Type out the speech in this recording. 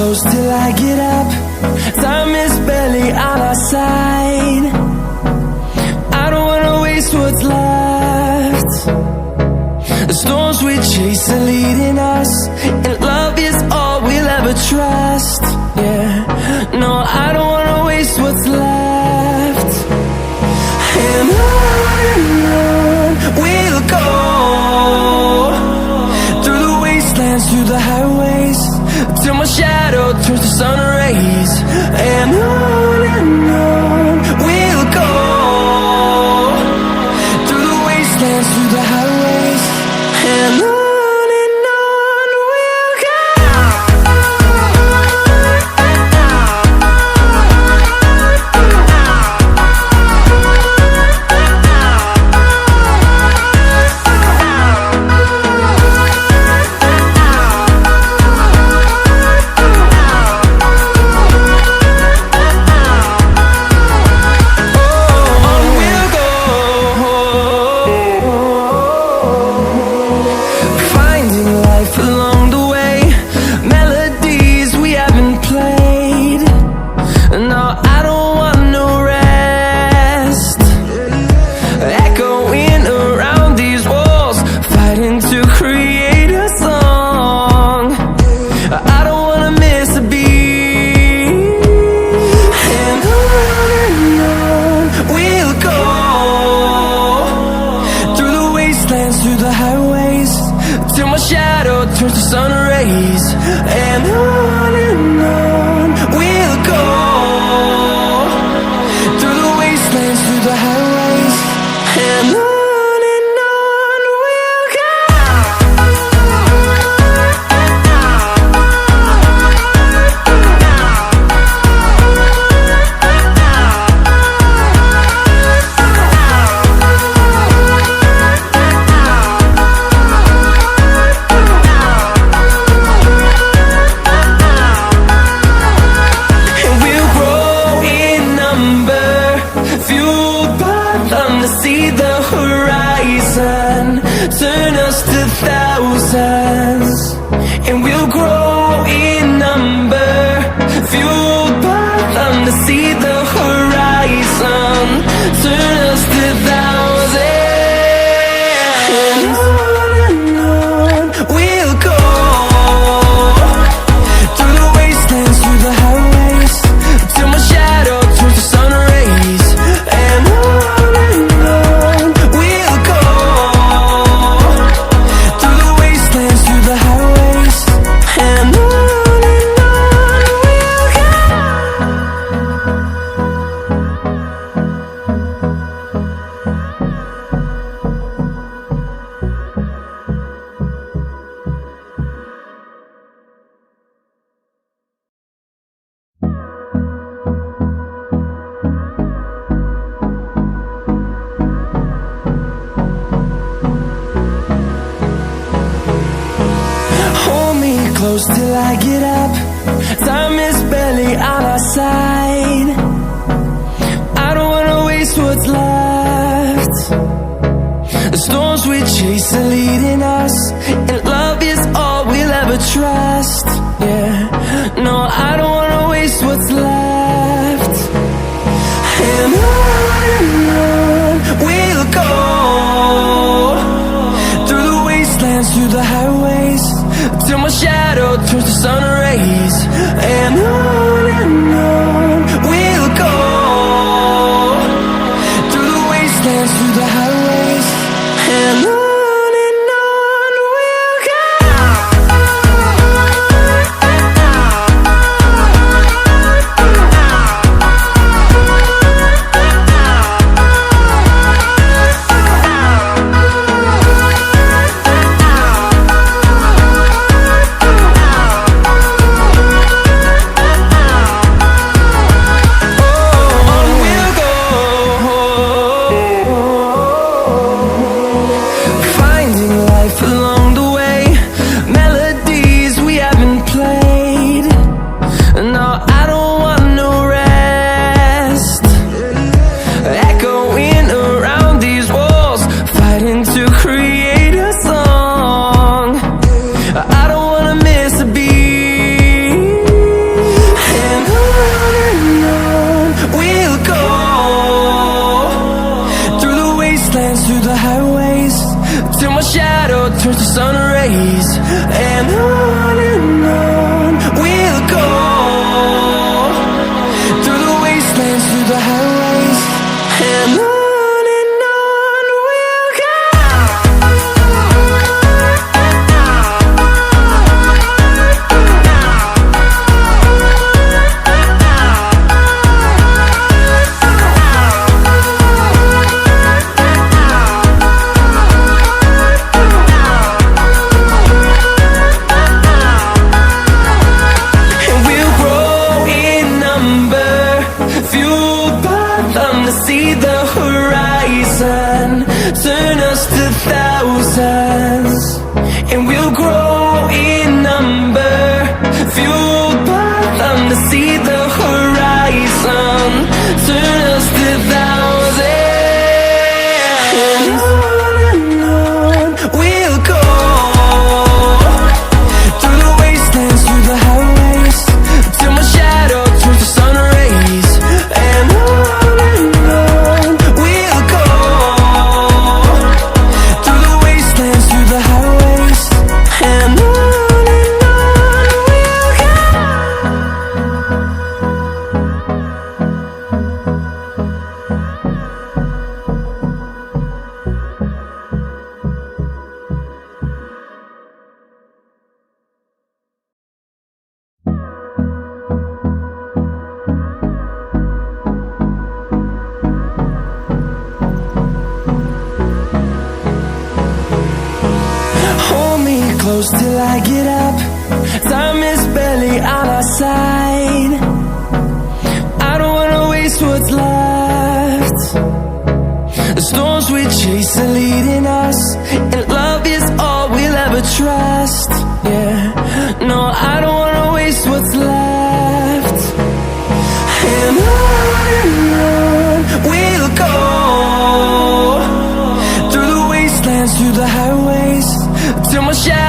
close till I get up. Time is barely on our side. I don't wanna waste what's left. The storms we chase are leading us, and love is all we'll ever trust. Yeah, no, I don't wanna waste what's left. And on we'll go, through the wastelands, through the highways, till my shadow turns to sun rays. And on we'll go, through the wastelands, through the highways, and on we'll go. Through the highways, till my shadow turns to sun rays. And on we'll go, through the wastelands, through the highways, and on we'll go. See the horizon turn us to thousands, and we'll grow in number, fueled by them. To see the horizon turn us to thousands, and on we'll go, through the wastelands, through the highways, till my shadow turns to sun rays. And close till I get up. Time is barely on our side. I don't wanna waste what's left. The storms we chase are leading us, and love is all we'll ever trust. Yeah, no, I don't wanna waste what's left. And on we'll go, through the wastelands, through the highways, till my shadow turns to sun rays. And on we'll go, through the wastelands, through the highways, and on we'll go. to see the horizon. Turn us to thousands, and we'll grow in number. Fueled by them to see the horizon. Turn us to thousands, and on we'll go. Through the wastelands, through the highways, till my shadow turns to sun rays. And on we'll go. Through the wastelands, through the highways, and on we'll go. Hold me close till I get up. Time is barely on our side. I don't wanna waste what's left. The storms we chase are leading us, and love is all we'll ever trust. Yeah, no, I don't wanna waste what's left. And on we'll go. Through the wastelands, through the highways, till my shadow